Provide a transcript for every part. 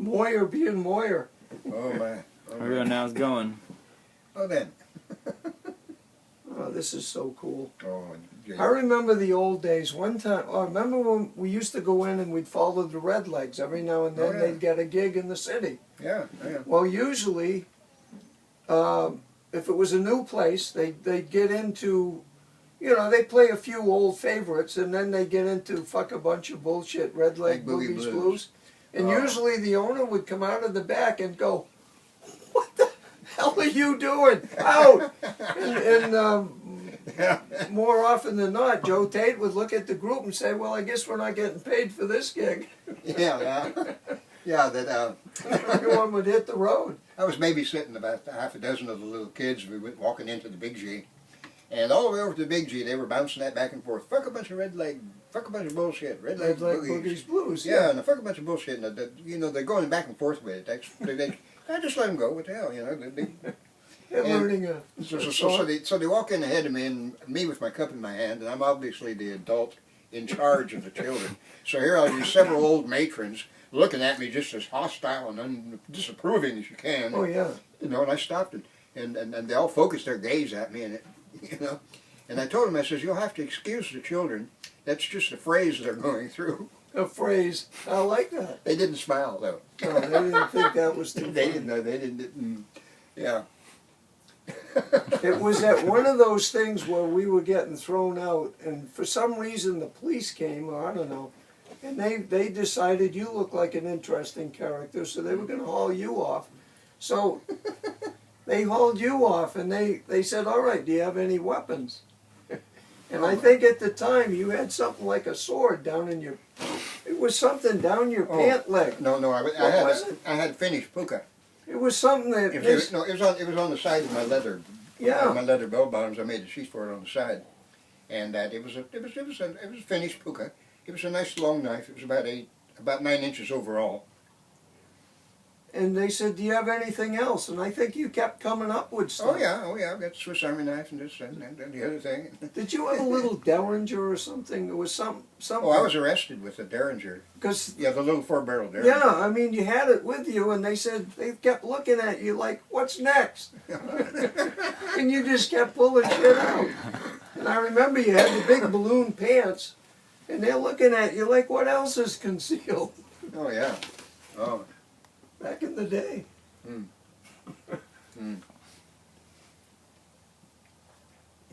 Moyer being Moyer. Oh my. Oh, Here we go, now it's going. oh then. Oh, this is so cool. Oh, I remember the old days. One time, I remember when we used to go in and we'd follow the Redlegs. Every now and then yeah. they'd get a gig in the city. yeah, yeah. Well, usually, if it was a new place, they'd get into, you know, they play a few old favorites, and then they get into fuck a bunch of bullshit, Red Leg Like Boogie Boogies Blues. Blues. And Oh. usually the owner would come out of the back and go, "What the hell are you doing? Out!" And more often than not, Joe Tate would look at the group and say, "Well, I guess we're not getting paid for this gig." Yeah. That Everyone would hit the road. I was babysitting about half a dozen of the little kids. We went walking into the Big G, and all the way over to the Big G, they were bouncing that back and forth. Fuck a bunch of red leg, fuck a bunch of bullshit, red leg Red Leg boogies. Boogies Blues. Yeah, and the fuck a bunch of bullshit. And you know, they're going back and forth with it. I just let them go. What the hell, you know? They're learning a So they walk in ahead of me, and me with my cup in my hand, and I'm obviously the adult in charge of the children. So here are these several old matrons looking at me just as hostile and disapproving as you can. Oh yeah. You know, and I stopped it, and they all focused their gaze at me, and you know, and I told them, I says, "You'll have to excuse the children. That's just a phrase they're going through." A phrase. I like that. They didn't smile though. No, they didn't think that was too They funny. didn't know. They didn't. Yeah. It was at one of those things where we were getting thrown out, and for some reason the police came, or I don't know, and they decided you look like an interesting character, so they were going to haul you off. So they hauled you off, and they said, "All right, do you have any weapons?" And I think at the time you had something like a sword down in your, it was something down your pant leg. No, I had finished puka. It was something that... It was on the side of my leather. Yeah. My leather bell bottoms. I made the sheath for it on the side, and that it was finished puka. It was a nice long knife. It was about 9 inches overall. And they said, "Do you have anything else?" And I think you kept coming up with stuff. Oh yeah. I've got Swiss Army knife and this and the other thing. Did you have a little Derringer or something? It was something. Oh, I was arrested with a Derringer. Because Yeah, the little 4-barrel Derringer. yeah, I mean, you had it with you, and they said they kept looking at you like, "What's next?" And you just kept pulling shit out. And I remember you had the big balloon pants, and they're looking at you like, "What else is concealed?" Oh yeah. Oh. Back in the day.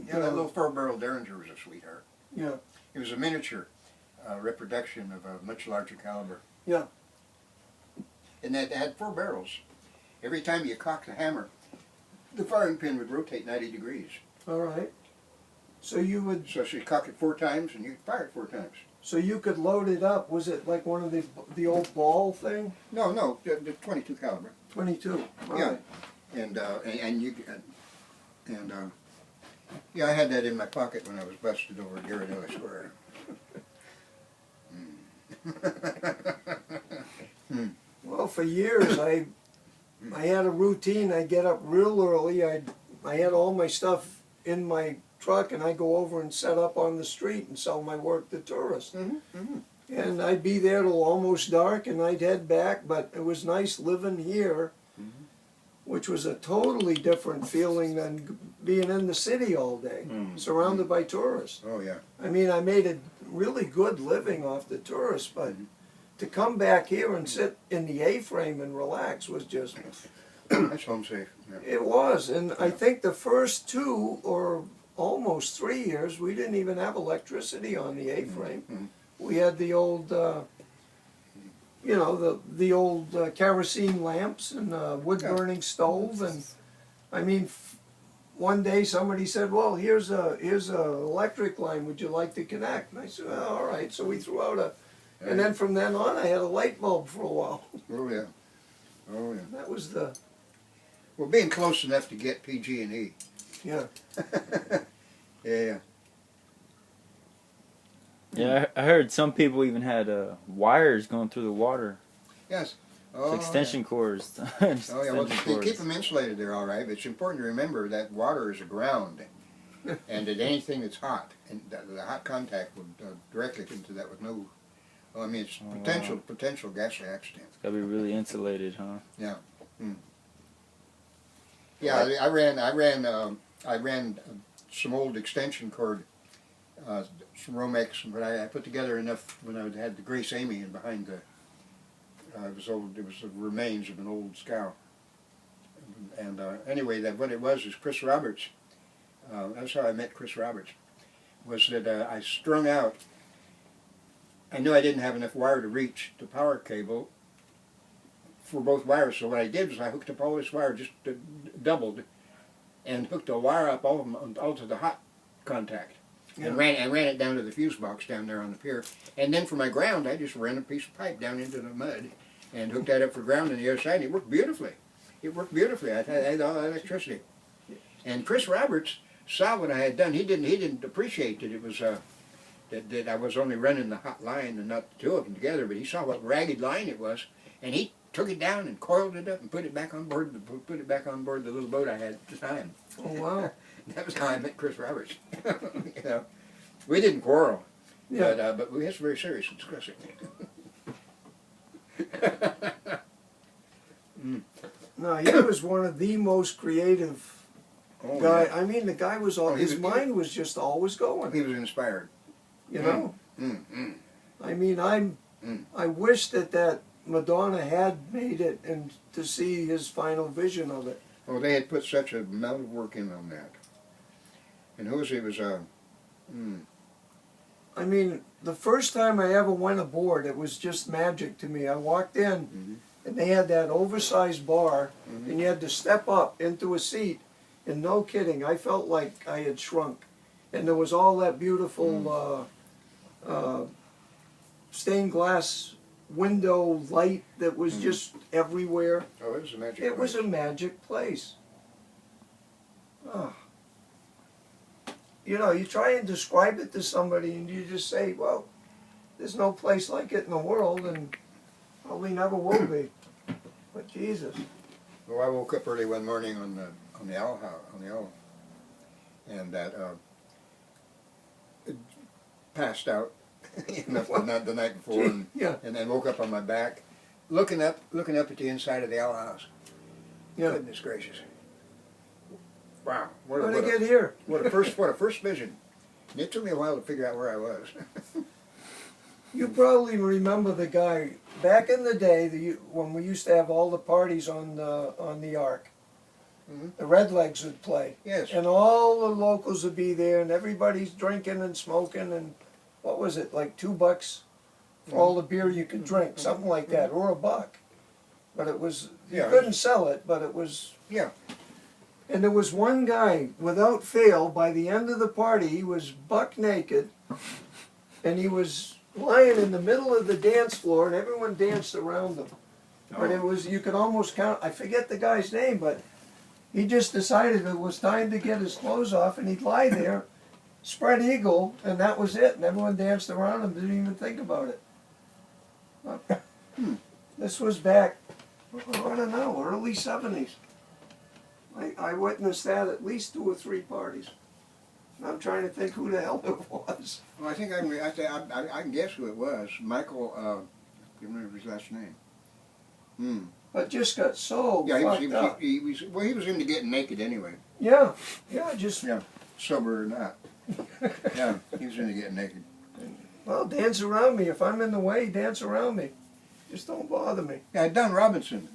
Yeah, that little 4-barrel Derringer was a sweetheart. Yeah. It was a miniature reproduction of a much larger caliber. Yeah. And it had 4 barrels. Every time you cocked the hammer, the firing pin would rotate 90 degrees. All right. So you would. So she cocked it 4 times, and you fire it 4 times. So you could load it up. Was it like one of the old ball thing? No, the 22 caliber. 22. All Yeah. right. Yeah, I had that in my pocket when I was busted over at Ghirardelli Square. Well, for years I had a routine. I'd get up real early. I had all my stuff in my truck, and I'd go over and set up on the street and sell my work to tourists. And I'd be there till almost dark, and I'd head back. But it was nice living here, which was a totally different feeling than being in the city all day, surrounded by tourists. Oh yeah. I mean, I made a really good living off the tourists, but to come back here and sit in the A-frame and relax was just... That's home safe. Yeah. It was, and I think the first 2 or almost 3 years, we didn't even have electricity on the A-frame. We had the old, you know, the old kerosene lamps and wood-burning stove, and I mean, one day somebody said, "Well, here's a electric line. Would you like to connect?" And I said, "Well, all right." So we threw out and then from then on, I had a light bulb for a while. Oh yeah. Oh yeah. That was the Well, being close enough to get PG&E. yeah. Yeah. Yeah, I heard some people even had wires going through the water. Yes. It's extension cords. Oh yeah. Well, Extension they cords. keep them insulated there, all right. But it's important to remember that water is a ground, and that anything that's hot and the hot contact would directly into that with no Oh, I mean, it's Oh, potential ghastly accident. It's gotta be really insulated, huh? Yeah. Yeah, I ran some old extension cord, some Romex, but I put together enough when I had the Grace Amy in behind the. It was the remains of an old scow. And anyway, what it was is Chris Roberts. That's how I met Chris Roberts. Was that I strung out. I knew I didn't have enough wire to reach the power cable for both wires, so what I did was I hooked up all this wire, just doubled, and hooked a wire up all to the hot contact, and ran it down to the fuse box down there on the pier. And then for my ground, I just ran a piece of pipe down into the mud and hooked that up for ground on the other side, and it worked beautifully. It worked beautifully. I had all the electricity. And Chris Roberts saw what I had done. He didn't appreciate that it was that I was only running the hot line and not the two of them together. But he saw what ragged line it was, and he took it down and coiled it up and put it back on board the little boat I had at the time. Oh wow! That was how I met Chris Roberts. You know, we didn't quarrel, but we had some very serious discussing. No, he was one of the most creative guy. Yeah. I mean, the guy was all. His mind was just always going. He was inspired. You know. I mean, Mm. I wish that Madonna had made it, and to see his final vision of it. Oh, they had put such a amount of work in on that. And Jose was I mean, the first time I ever went aboard, it was just magic to me. I walked in, and they had that oversized bar, and you had to step up into a seat, and no kidding, I felt like I had shrunk. And there was all that beautiful stained glass window light that was just everywhere. Oh, it was a magic It place. was a magic place. Oh. You know, you try and describe it to somebody and you just say, well, there's no place like it in the world and probably never will be. But Jesus. Well, I woke up early one morning on the owl house, and that passed out the night before, and, and then woke up on my back, looking up at the inside of the owl house. Yeah. Goodness gracious! Wow, How did I get here? What a first vision. And it took me a while to figure out where I was. You probably remember the guy back in the day when we used to have all the parties on the Ark. The Redlegs would play. Yes. And all the locals would be there, and everybody's drinking and smoking, and what was it, like $2 for all the beer you could drink, something like that, or $1. But it was, you couldn't sell it, but it was... Yeah. And there was one guy, without fail, by the end of the party, he was buck naked, and he was lying in the middle of the dance floor, and everyone danced around him. But it was, you could almost count, I forget the guy's name, but he just decided it was time to get his clothes off, and he'd lie there, spread eagle, and that was it, and everyone danced around him, didn't even think about it. This was back, I don't know, early 70s. I witnessed that at least 2 or 3 parties. And I'm trying to think who the hell it was. Well, I think I can guess who it was. Michael, I can't remember his last name. But just got so fucked up. He was into getting naked anyway. Yeah, just... Yeah, sober or not. Yeah, he was into getting naked. Well, dance around me. If I'm in the way, dance around me. Just don't bother me. Yeah, Don Robinson,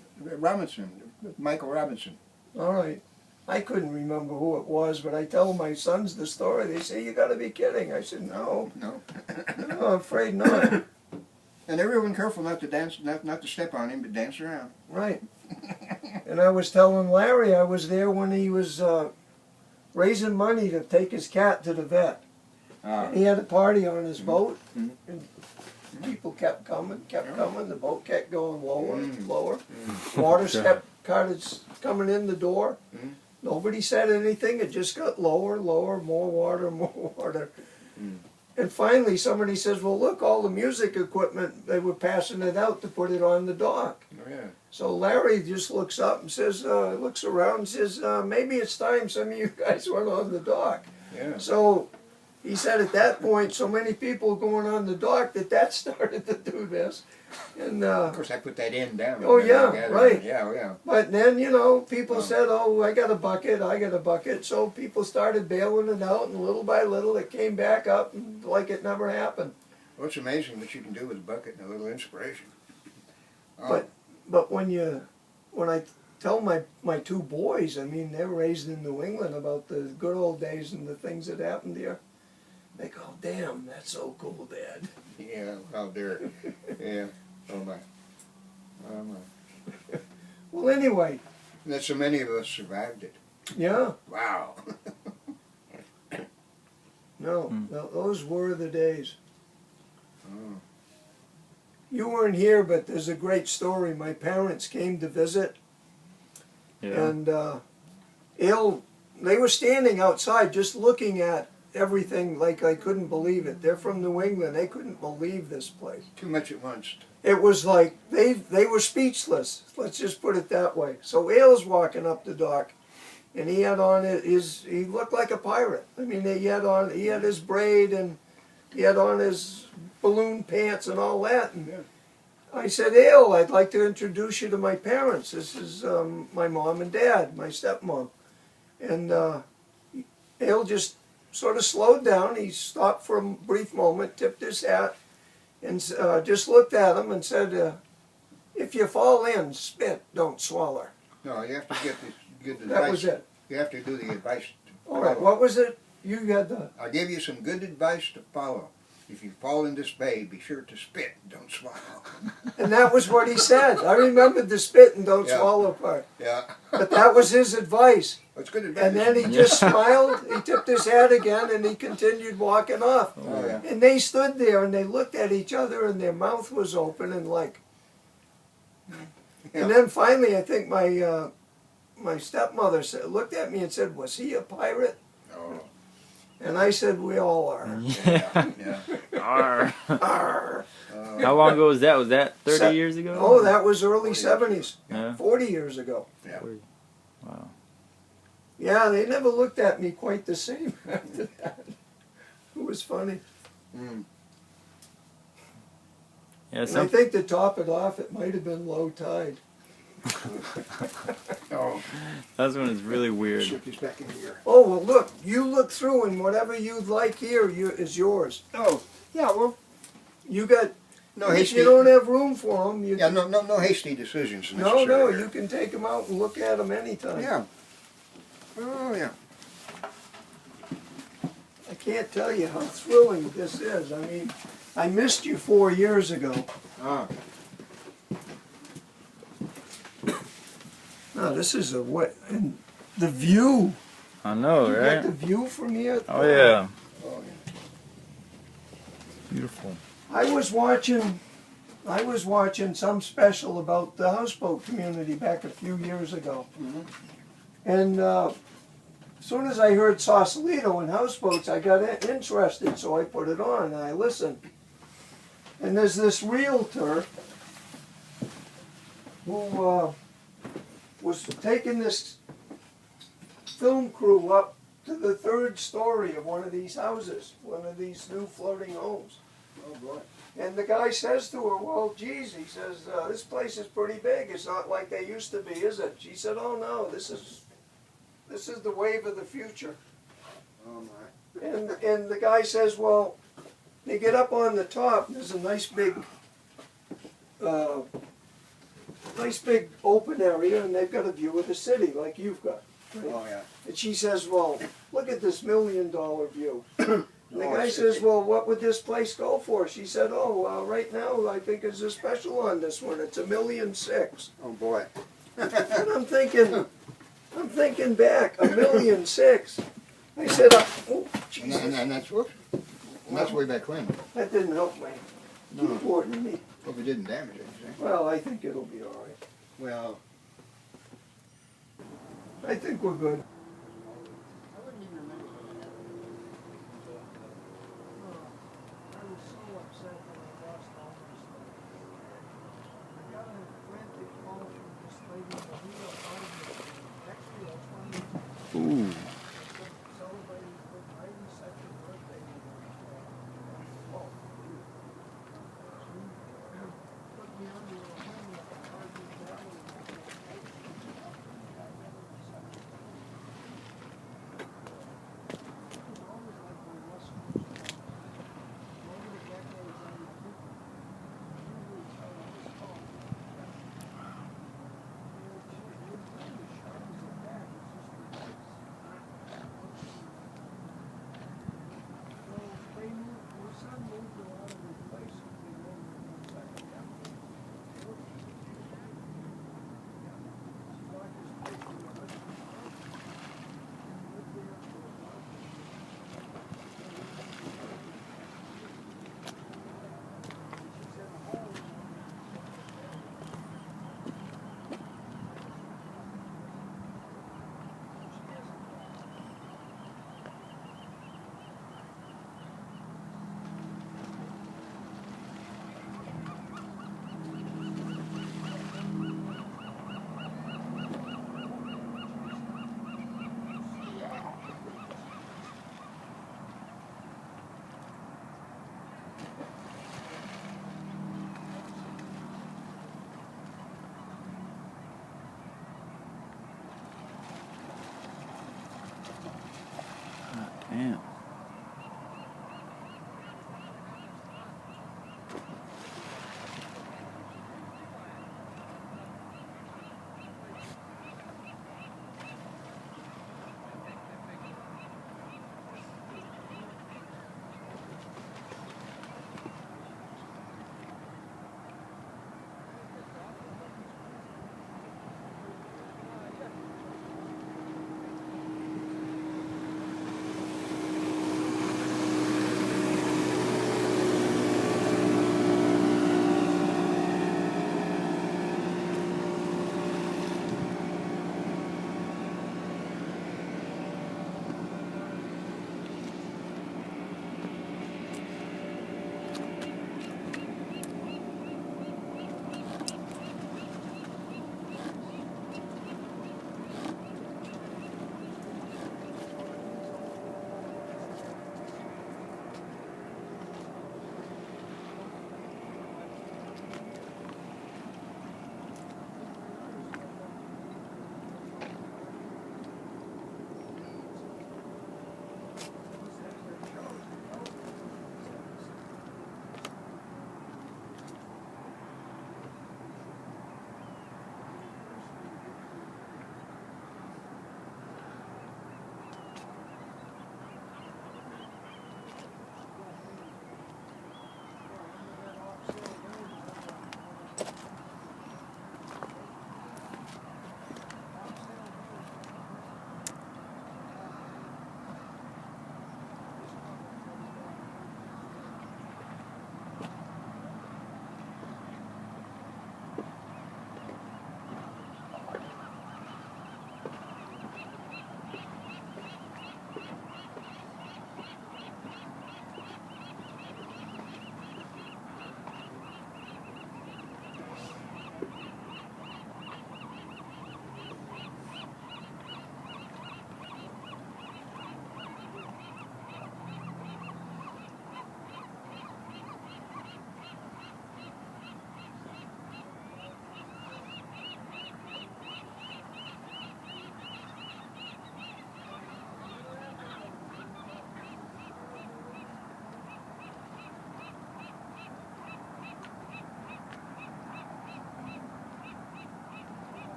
Michael Robinson. All right. I couldn't remember who it was, but I tell my sons the story. They say, you got to be kidding. I said, no. No. No, I'm afraid not. And everyone careful not to dance, not to step on him, but dance around. Right. And I was telling Larry I was there when he was raising money to take his cat to the vet. He had a party on his boat, and people kept coming. The boat kept going lower and lower. Water kept coming in the door. Nobody said anything. It just got lower, lower, more water. And finally somebody says, well, look, all the music equipment, they were passing it out to put it on the dock. Oh, yeah. So Larry just looks up and says, looks around and says, maybe it's time some of you guys went on the dock. Yeah. So he said at that point, so many people going on the dock that started to do this. And Of course, I put that end down. Oh, yeah, right. Yeah, yeah. but then, people said, oh, I got a bucket. So people started bailing it out, and little by little it came back up like it never happened. Well, it's amazing what you can do with a bucket and a little inspiration. Oh, But when I tell my two boys, I mean, they're raised in New England, about the good old days and the things that happened here, they go, damn, that's so cool, Dad. yeah, out there. Yeah. Oh my. Oh my. Well, anyway, And that so many of us survived it. yeah, Wow. no, those were the days. Oh. You weren't here, but there's a great story. My parents came to visit, Yeah. and they were standing outside just looking at everything like I couldn't believe it. They're from New England. They couldn't believe this place. Too much at once. It was like they were speechless. Let's just put it that way. So Ailes walking up the dock, and he had on he looked like a pirate. I mean, he had his braid, and he had on his balloon pants and all that. And I said, Ale, I'd like to introduce you to my parents. This is my mom and dad, my stepmom. And Ale just sort of slowed down. He stopped for a brief moment, tipped his hat, and just looked at him and said, if you fall in, spit, don't swallow. No, you have to get this good advice. That was it. You have to do the advice. All right, what was it? You had the... I'll give you some good advice to follow. If you fall in this bay, be sure to spit, don't swallow. And that was what he said. I remembered the spit and don't Yeah. swallow part. Yeah. But that was his advice. That's good advice. And then he just smiled, he tipped his hat again, and he continued walking off. Oh, yeah. And they stood there and they looked at each other, and their mouth was open and like... Yeah. And then finally, I think my stepmother looked at me and said, was he a pirate? Oh, And I said, we all are. Yeah. yeah. Arr. Arr. How long ago was that? Was that 30 Se- years ago? Oh, that was early 40 70s. Yeah. 40 years ago. Yeah. Wow. Yeah, they never looked at me quite the same after that. It was funny. Mm. Yeah. And I think to top it off, it might have been low tide. Oh, That's when it's really weird. slip this back in here. Oh, well, look, you look through, and whatever you'd like here is yours. Oh, yeah, well, You got, no if hasty. you don't have room for them, you Yeah, no hasty decisions no, necessarily. you can take them out and look at them anytime. Yeah. Oh, yeah. I can't tell you how thrilling this is. I mean, I missed you 4 years ago. Ah, No, this is a what? And the view. I know, You got right? the view from here. Oh yeah. oh, yeah. Beautiful. I was watching some special about the houseboat community back a few years ago. Mhm. And as soon as I heard Sausalito and houseboats, I got interested, so I put it on and I listened. And there's this realtor who was taking this film crew up to the 3rd story of one of these houses, one of these new floating homes. Oh, boy. And the guy says to her, well, geez, he says, this place is pretty big. It's not like they used to be, is it? She said, oh, no, this is the wave of the future. Oh, my. And the guy says, well, they get up on the top, there's a nice big open area, and they've got a view of the city like you've got. Right? Oh, yeah. And she says, well, look at this $1 million view. And the Oh, guy I says, see. well, what would this place go for? She said, oh, right now I think there's a special on this one. It's $1.6 million. Oh, boy. And I'm thinking back, $1.6 million. I said, oh, Jesus, And that's, whoops. And that's way back when. that didn't help me. No. Keyboard me. Hope it didn't damage anything. Well, I think it'll be all right. Well, I think we're good. Ooh.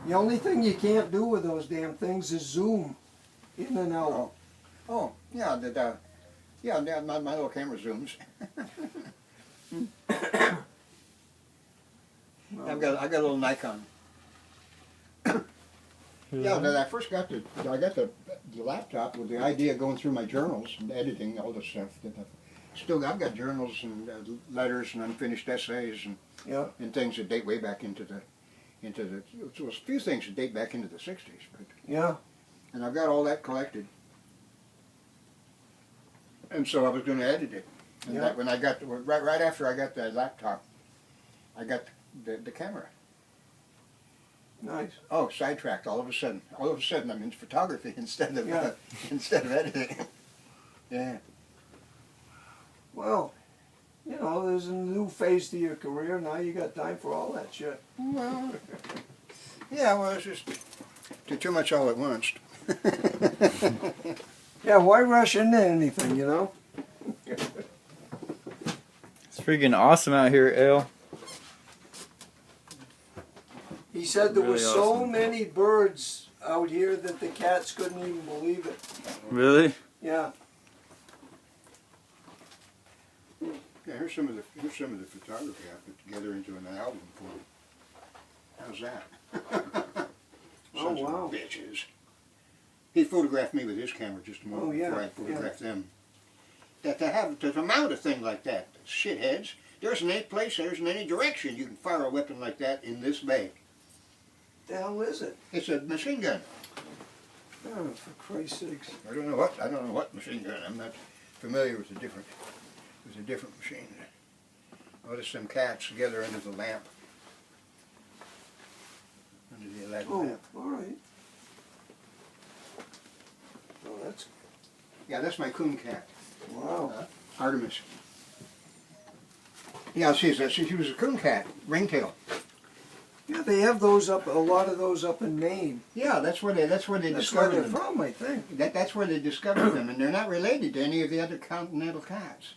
The only thing you can't do with those damn things is zoom in and out. Oh, yeah, my little camera zooms. I got a little Nikon. Yeah, when I first got the laptop with the idea of going through my journals and editing all the stuff. I've got journals and letters and unfinished essays and Yeah. and things that date way back into the so a few things that date back into the '60s, but Yeah. and I've got all that collected. And so I was going to edit it. And Yeah. that, when I got right after I got the laptop, I got the camera. Nice. Oh, sidetracked all of a sudden. All of a sudden, I'm in photography instead of Yeah. instead of editing. Yeah. Well, you know, there's a new phase to your career. Now you got time for all that shit. Well. Yeah. Well, it's just too much all at once. Yeah, why rush into anything, you know? It's freaking awesome out here, El. He said there were Really so awesome. many birds out here that the cats couldn't even believe it. Really? Yeah. Yeah. Here's some of the photography I put together into an album for you. How's that? Oh, Sons of wow. bitches. He photographed me with his camera just a moment Oh, yeah, before I photographed them. That to mount a thing like that, shitheads, there isn't any place, there isn't any direction you can fire a weapon like that in this bag. The hell is it? It's a machine gun. Oh, for Christ's sakes. I don't know what machine gun. I'm not familiar with the different machine. Oh, there's some cats together under the lamp. Under the electric Oh, lamp. all right. Oh, that's, Yeah, that's my coon cat. wow. Artemis. Yeah, she was a coon cat, ringtail. Yeah, they have those up, a lot of those up in Maine. Yeah, that's where they That's where discovered they're them. from, I think. That's where they discovered them, and they're not related to any of the other continental cats.